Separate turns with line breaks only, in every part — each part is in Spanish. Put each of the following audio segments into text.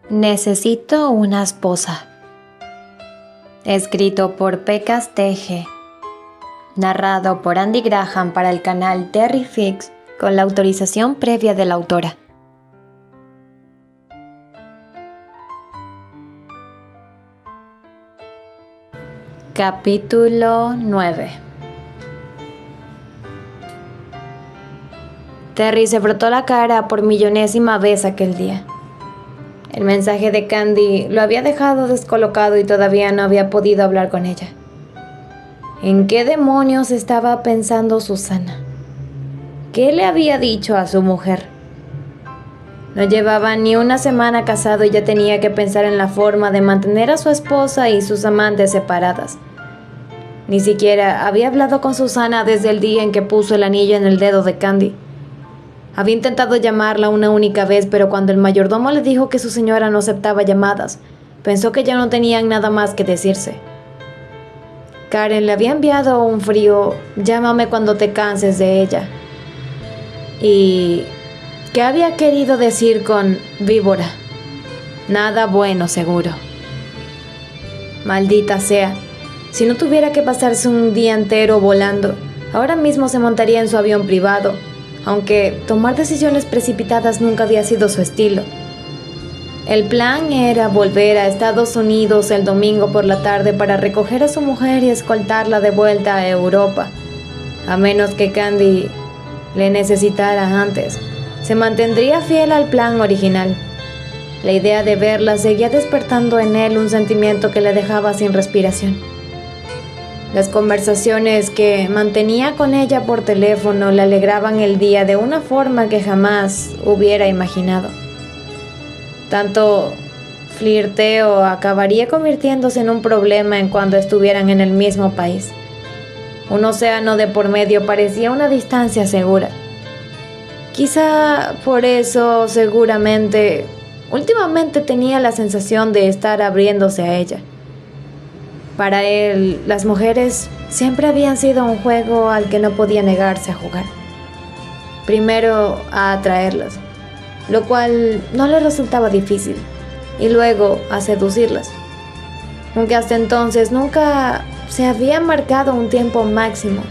Necesito una esposa. Escrito por Pecas Teje. Narrado por Andy Graham para el canal Terry Fix con la autorización previa de la autora. Capítulo 9. Terry se frotó la cara por millonésima vez aquel día. El mensaje de Candy lo había dejado descolocado y todavía no había podido hablar con ella. ¿En qué demonios estaba pensando Susana? ¿Qué le había dicho a su mujer? No llevaba ni una semana casado y ya tenía que pensar en la forma de mantener a su esposa y sus amantes separadas. Ni siquiera había hablado con Susana desde el día en que puso el anillo en el dedo de Candy. Había intentado llamarla una única vez, pero cuando el mayordomo le dijo que su señora no aceptaba llamadas, pensó que ya no tenían nada más que decirse. Karen le había enviado un frío "llámame cuando te canses de ella". ¿Y qué había querido decir con víbora? Nada bueno, seguro. Maldita sea, si no tuviera que pasarse un día entero volando, ahora mismo se montaría en su avión privado, aunque tomar decisiones precipitadas nunca había sido su estilo. El plan era volver a Estados Unidos el domingo por la tarde para recoger a su mujer y escoltarla de vuelta a Europa, a menos que Candy le necesitara antes. Se mantendría fiel al plan original. La idea de verla seguía despertando en él un sentimiento que le dejaba sin respiración. Las conversaciones que mantenía con ella por teléfono le alegraban el día de una forma que jamás hubiera imaginado. Tanto flirteo acabaría convirtiéndose en un problema en cuando estuvieran en el mismo país. Un océano de por medio parecía una distancia segura. Quizá por eso, seguramente, últimamente tenía la sensación de estar abriéndose a ella. Para él, las mujeres siempre habían sido un juego al que no podía negarse a jugar. Primero a atraerlas, lo cual no le resultaba difícil, y luego a seducirlas. Aunque hasta entonces nunca se había marcado un tiempo máximo.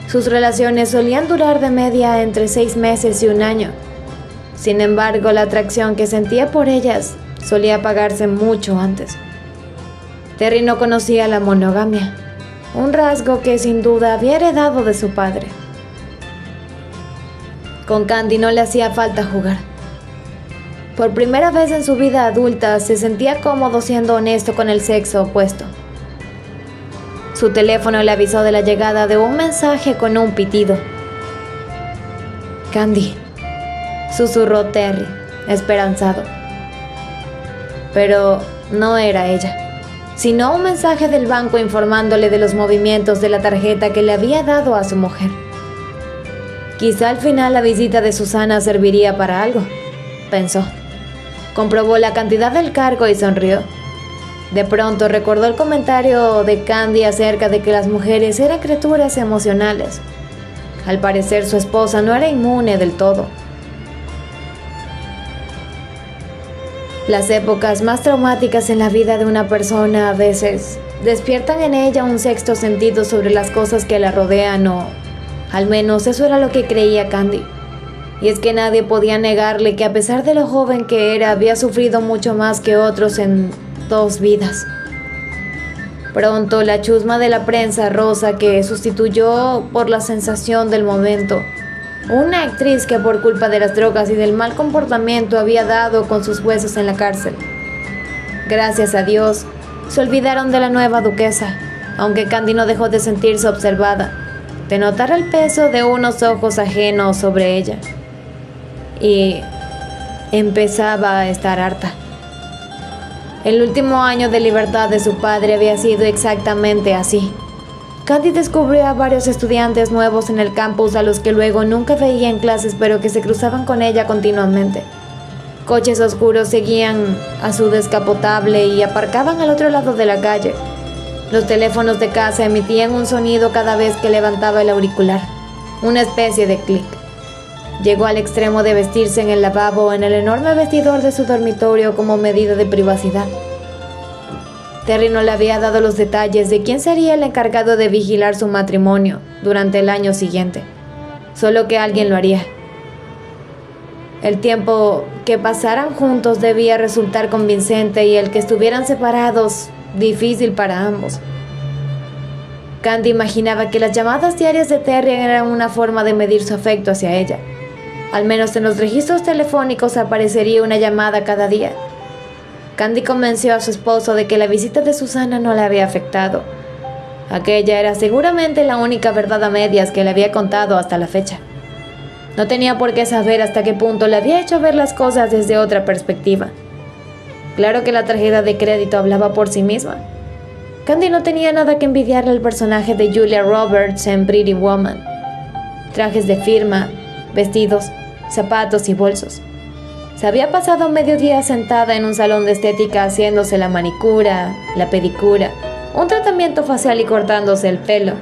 Sus relaciones solían durar de media entre 6 meses y un año. Sin embargo, la atracción que sentía por ellas solía apagarse mucho antes. Terry no conocía la monogamia, un rasgo que sin duda había heredado de su padre. Con Candy no le hacía falta jugar. Por primera vez en su vida adulta se sentía cómodo siendo honesto con el sexo opuesto. Su teléfono le avisó de la llegada de un mensaje con un pitido. «Candy», susurró Terry, esperanzado. Pero no era ella, sino un mensaje del banco informándole de los movimientos de la tarjeta que le había dado a su mujer. Quizá al final la visita de Susana serviría para algo, pensó. Comprobó la cantidad del cargo y sonrió. De pronto recordó el comentario de Candy acerca de que las mujeres eran criaturas emocionales. Al parecer su esposa no era inmune del todo. Las épocas más traumáticas en la vida de una persona a veces despiertan en ella un sexto sentido sobre las cosas que la rodean, o al menos eso era lo que creía Candy. Y es que nadie podía negarle que a pesar de lo joven que era, había sufrido mucho más que otros en 2 vidas. Pronto la chusma de la prensa rosa que sustituyó por la sensación del momento. Una actriz que por culpa de las drogas y del mal comportamiento había dado con sus huesos en la cárcel. Gracias a Dios, se olvidaron de la nueva duquesa, aunque Candy no dejó de sentirse observada, de notar el peso de unos ojos ajenos sobre ella. Y empezaba a estar harta. El último año de libertad de su padre había sido exactamente así. Candy descubrió a varios estudiantes nuevos en el campus a los que luego nunca veía en clases, pero que se cruzaban con ella continuamente. Coches oscuros seguían a su descapotable y aparcaban al otro lado de la calle. Los teléfonos de casa emitían un sonido cada vez que levantaba el auricular, una especie de clic. Llegó al extremo de vestirse en el lavabo o en el enorme vestidor de su dormitorio como medida de privacidad. Terry no le había dado los detalles de quién sería el encargado de vigilar su matrimonio durante el año siguiente, solo que alguien lo haría. El tiempo que pasaran juntos debía resultar convincente y el que estuvieran separados difícil para ambos. Candy imaginaba que las llamadas diarias de Terry eran una forma de medir su afecto hacia ella. Al menos en los registros telefónicos aparecería una llamada cada día. Candy convenció a su esposo de que la visita de Susana no le había afectado. Aquella era seguramente la única verdad a medias que le había contado hasta la fecha. No tenía por qué saber hasta qué punto le había hecho ver las cosas desde otra perspectiva. Claro que la tarjeta de crédito hablaba por sí misma. Candy no tenía nada que envidiarle al personaje de Julia Roberts en Pretty Woman. Trajes de firma, vestidos, zapatos y bolsos. Se había pasado medio día sentada en un salón de estética haciéndose la manicura, la pedicura, un tratamiento facial y cortándose el pelo.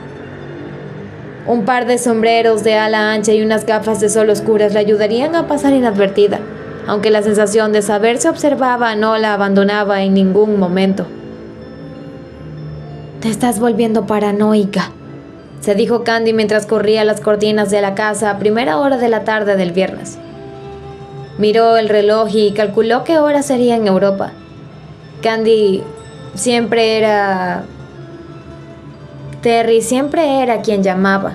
Un par de sombreros de ala ancha y unas gafas de sol oscuras le ayudarían a pasar inadvertida, aunque la sensación de saberse observada no la abandonaba en ningún momento. «Te estás volviendo paranoica», se dijo Candy mientras corría las cortinas de la casa a primera hora de la tarde del viernes. Miró el reloj y calculó qué hora sería en Europa. Terry siempre era quien llamaba.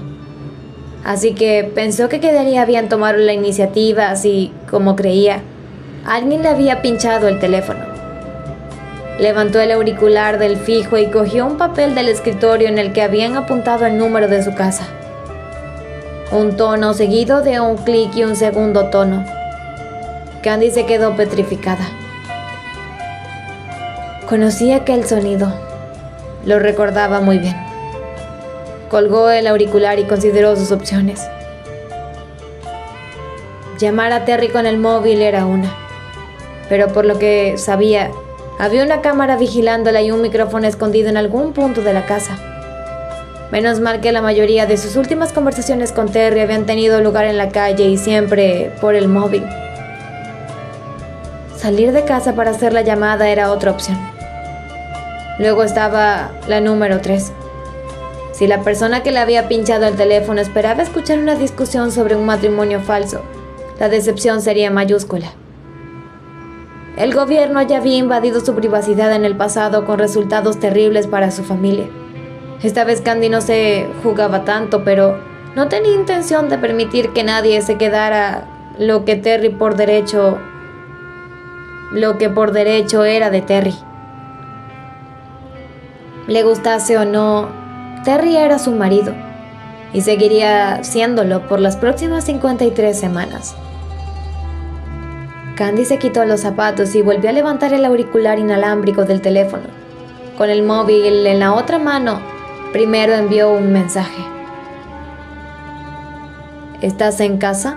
Así que pensó que quedaría bien tomar la iniciativa si, como creía, alguien le había pinchado el teléfono. Levantó el auricular del fijo y cogió un papel del escritorio en el que habían apuntado el número de su casa. Un tono seguido de un clic y un segundo tono. Candy se quedó petrificada. Conocía aquel sonido. Lo recordaba muy bien. Colgó el auricular y consideró sus opciones. Llamar a Terry con el móvil era una, pero por lo que sabía, había una cámara vigilándola y un micrófono escondido en algún punto de la casa. Menos mal que la mayoría de sus últimas conversaciones con Terry habían tenido lugar en la calle y siempre por el móvil. Salir de casa para hacer la llamada era otra opción. Luego estaba la número 3. Si la persona que le había pinchado el teléfono esperaba escuchar una discusión sobre un matrimonio falso, la decepción sería mayúscula. El gobierno ya había invadido su privacidad en el pasado con resultados terribles para su familia. Esta vez Candy no se jugaba tanto, pero no tenía intención de permitir que nadie se quedara lo que por derecho era de Terry. Le gustase o no, Terry era su marido y seguiría siéndolo por las próximas 53 semanas. Candy se quitó los zapatos y volvió a levantar el auricular inalámbrico del teléfono. Con el móvil en la otra mano, primero envió un mensaje. ¿Estás en casa?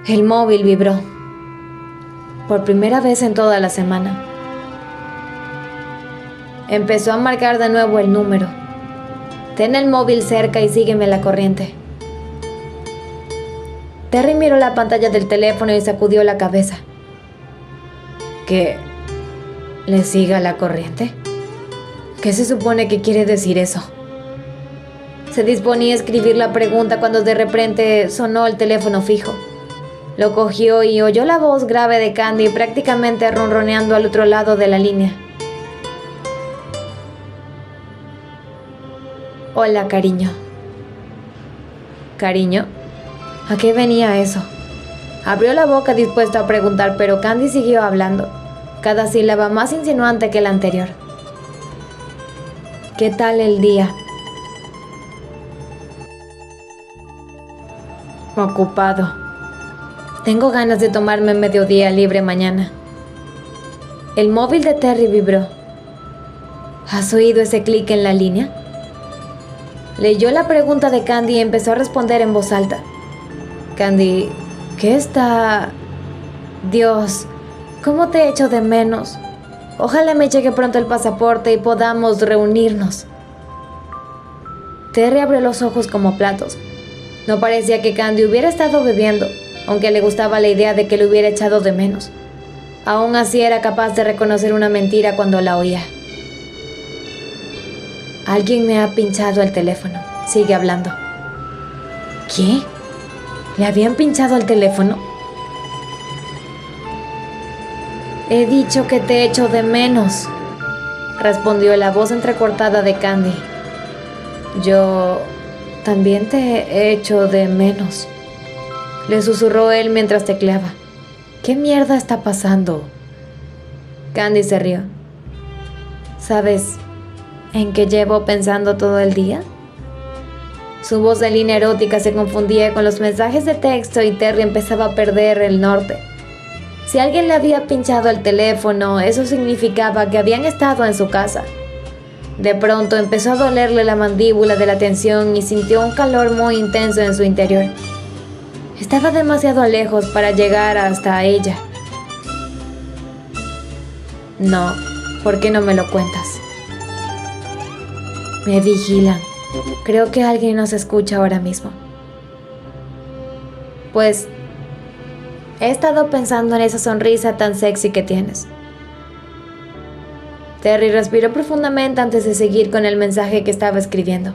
El móvil vibró. Por primera vez en toda la semana. Empezó a marcar de nuevo el número. Ten el móvil cerca y sígueme la corriente. Terry miró la pantalla del teléfono y sacudió la cabeza. ¿Que le siga la corriente? ¿Qué se supone que quiere decir eso? Se disponía a escribir la pregunta cuando de repente sonó el teléfono fijo. Lo cogió y oyó la voz grave de Candy prácticamente ronroneando al otro lado de la línea. Hola, cariño. ¿Cariño? ¿A qué venía eso? Abrió la boca dispuesto a preguntar, pero Candy siguió hablando, cada sílaba más insinuante que la anterior. ¿Qué tal el día? Ocupado. Tengo ganas de tomarme mediodía libre mañana. El móvil de Terry vibró. ¿Has oído ese clic en la línea? Leyó la pregunta de Candy y empezó a responder en voz alta. Candy, ¿qué está...? Dios, ¿cómo te echo de menos? Ojalá me llegue pronto el pasaporte y podamos reunirnos. Terry abrió los ojos como platos. No parecía que Candy hubiera estado bebiendo, aunque le gustaba la idea de que le hubiera echado de menos. Aún así era capaz de reconocer una mentira cuando la oía. Alguien me ha pinchado el teléfono. Sigue hablando. ¿Qué? ¿Le habían pinchado el teléfono? He dicho que te echo de menos, respondió la voz entrecortada de Candy. Yo también te echo de menos, le susurró él mientras tecleaba. ¿Qué mierda está pasando? Candy se rió. ¿Sabes en qué llevo pensando todo el día? Su voz de línea erótica se confundía con los mensajes de texto y Terry empezaba a perder el norte. Si alguien le había pinchado el teléfono, eso significaba que habían estado en su casa. De pronto empezó a dolerle la mandíbula de la tensión y sintió un calor muy intenso en su interior. Estaba demasiado lejos para llegar hasta ella. No, ¿por qué no me lo cuentas? Me vigilan. Creo que alguien nos escucha ahora mismo. Pues he estado pensando en esa sonrisa tan sexy que tienes. Terry respiró profundamente antes de seguir con el mensaje que estaba escribiendo.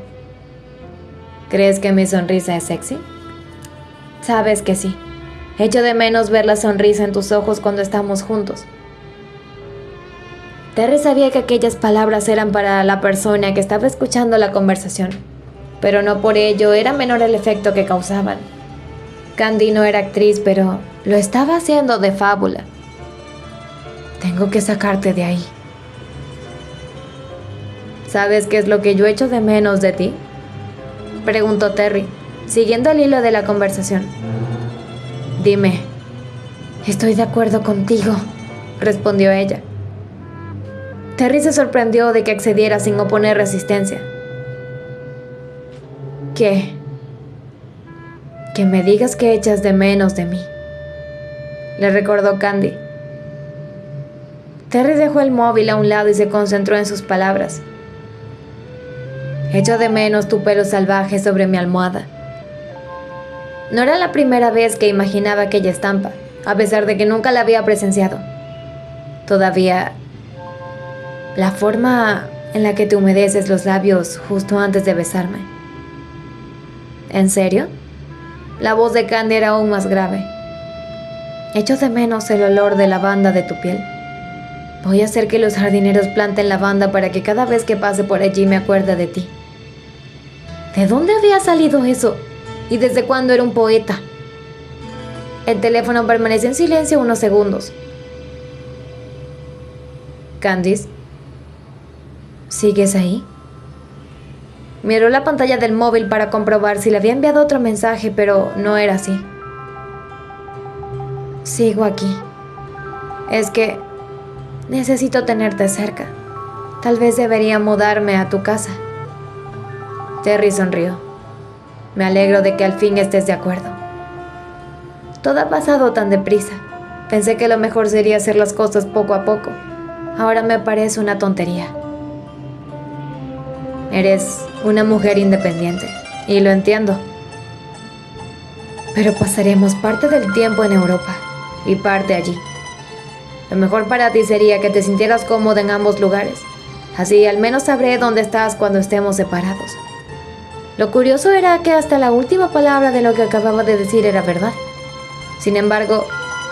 ¿Crees que mi sonrisa es sexy? Sabes que sí. Echo de menos ver la sonrisa en tus ojos cuando estamos juntos. Terry sabía que aquellas palabras eran para la persona que estaba escuchando la conversación, pero no por ello era menor el efecto que causaban. Candy no era actriz, pero lo estaba haciendo de fábula. Tengo que sacarte de ahí. ¿Sabes qué es lo que yo echo de menos de ti?, preguntó Terry, siguiendo el hilo de la conversación. Dime. Estoy de acuerdo contigo, respondió ella. Terry se sorprendió de que accediera sin oponer resistencia. ¿Qué? Que me digas que echas de menos de mí, le recordó Candy. Terry dejó el móvil a un lado y se concentró en sus palabras. Echo de menos tu pelo salvaje sobre mi almohada. No era la primera vez que imaginaba aquella estampa, a pesar de que nunca la había presenciado. Todavía, la forma en la que te humedeces los labios justo antes de besarme. ¿En serio? La voz de Candy era aún más grave. Echo de menos el olor de lavanda de tu piel. Voy a hacer que los jardineros planten lavanda para que cada vez que pase por allí me acuerde de ti. ¿De dónde había salido eso? ¿Y desde cuándo era un poeta? El teléfono permaneció en silencio unos segundos. Candice, ¿sigues ahí? Miró la pantalla del móvil para comprobar si le había enviado otro mensaje, pero no era así. Sigo aquí. Es que necesito tenerte cerca. Tal vez debería mudarme a tu casa. Terry sonrió. Me alegro de que al fin estés de acuerdo. Todo ha pasado tan deprisa. Pensé que lo mejor sería hacer las cosas poco a poco. Ahora me parece una tontería. Eres una mujer independiente, y lo entiendo. Pero pasaremos parte del tiempo en Europa y parte allí. Lo mejor para ti sería que te sintieras cómoda en ambos lugares. Así al menos sabré dónde estás cuando estemos separados. Lo curioso era que hasta la última palabra de lo que acababa de decir era verdad. Sin embargo,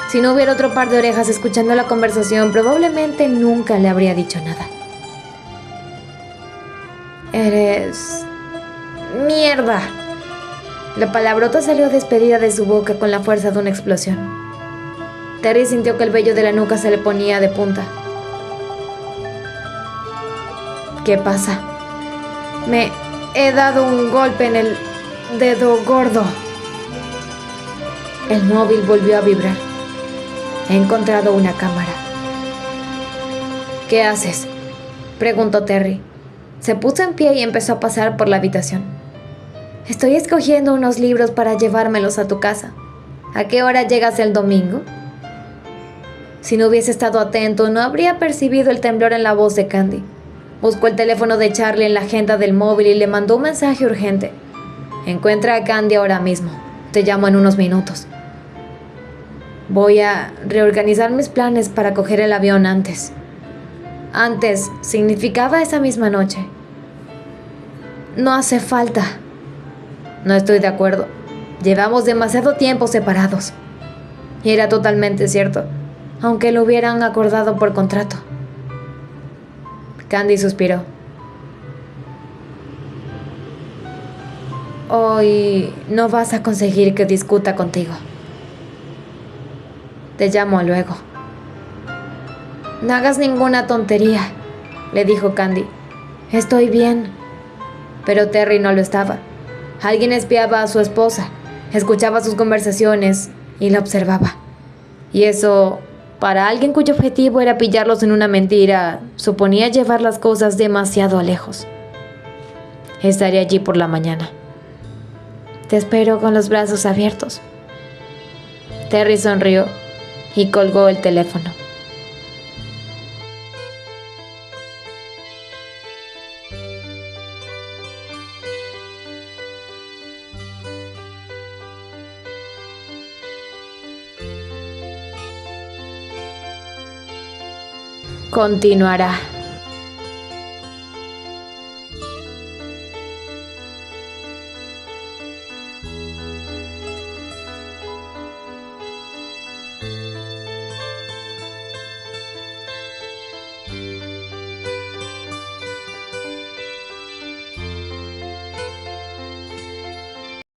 si no hubiera otro par de orejas escuchando la conversación, probablemente nunca le habría dicho nada. Eres... ¡Mierda! La palabrota salió despedida de su boca con la fuerza de una explosión. Terry sintió que el vello de la nuca se le ponía de punta. ¿Qué pasa? Me he dado un golpe en el dedo gordo. El móvil volvió a vibrar. He encontrado una cámara. ¿Qué haces?, preguntó Terry. Se puso en pie y empezó a pasar por la habitación. Estoy escogiendo unos libros para llevármelos a tu casa. ¿A qué hora llegas el domingo? Si no hubiese estado atento, no habría percibido el temblor en la voz de Candy. Buscó el teléfono de Charlie en la agenda del móvil y le mandó un mensaje urgente. Encuentra a Candy ahora mismo. Te llamo en unos minutos. Voy a reorganizar mis planes para coger el avión antes. Antes significaba esa misma noche. No hace falta. No estoy de acuerdo. Llevamos demasiado tiempo separados. Y era totalmente cierto, aunque lo hubieran acordado por contrato. Candy suspiró. Hoy no vas a conseguir que discuta contigo. Te llamo luego. No hagas ninguna tontería, le dijo Candy. Estoy bien. Pero Terry no lo estaba. Alguien espiaba a su esposa, escuchaba sus conversaciones y la observaba. Y eso, para alguien cuyo objetivo era pillarlos en una mentira, suponía llevar las cosas demasiado lejos. Estaré allí por la mañana. Te espero con los brazos abiertos. Terry sonrió y colgó el teléfono. Continuará.